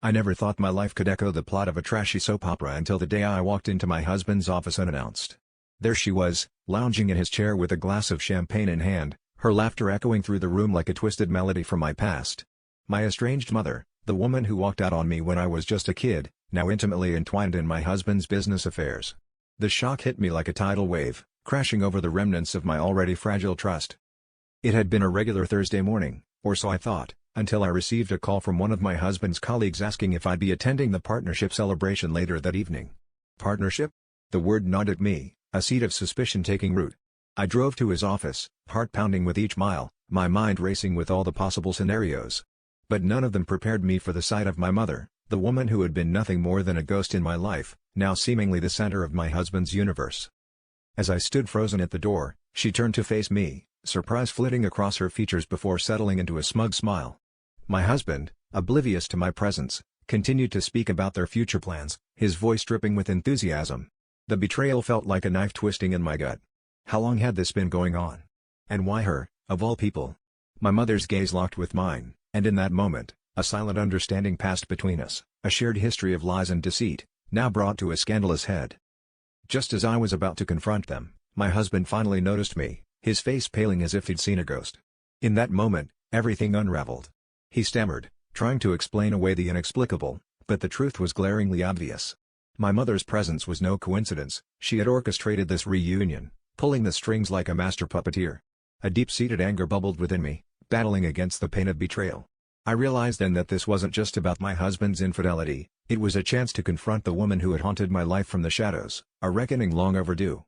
I never thought my life could echo the plot of a trashy soap opera until the day I walked into my husband's office unannounced. There she was, lounging in his chair with a glass of champagne in hand, her laughter echoing through the room like a twisted melody from my past. My estranged mother, the woman who walked out on me when I was just a kid, now intimately entwined in my husband's business affairs. The shock hit me like a tidal wave, crashing over the remnants of my already fragile trust. It had been a regular Thursday morning, or so I thought, until I received a call from one of my husband's colleagues asking if I'd be attending the partnership celebration later that evening. Partnership? The word gnawed at me, a seed of suspicion taking root. I drove to his office, heart pounding with each mile, my mind racing with all the possible scenarios. But none of them prepared me for the sight of my mother, the woman who had been nothing more than a ghost in my life, now seemingly the center of my husband's universe. As I stood frozen at the door, she turned to face me, surprise flitting across her features before settling into a smug smile. My husband, oblivious to my presence, continued to speak about their future plans, his voice dripping with enthusiasm. The betrayal felt like a knife twisting in my gut. How long had this been going on? And why her, of all people? My mother's gaze locked with mine, and in that moment, a silent understanding passed between us, a shared history of lies and deceit, now brought to a scandalous head. Just as I was about to confront them, my husband finally noticed me, his face paling as if he'd seen a ghost. In that moment, everything unraveled. He stammered, trying to explain away the inexplicable, but the truth was glaringly obvious. My mother's presence was no coincidence, she had orchestrated this reunion, pulling the strings like a master puppeteer. A deep-seated anger bubbled within me, battling against the pain of betrayal. I realized then that this wasn't just about my husband's infidelity, it was a chance to confront the woman who had haunted my life from the shadows, a reckoning long overdue.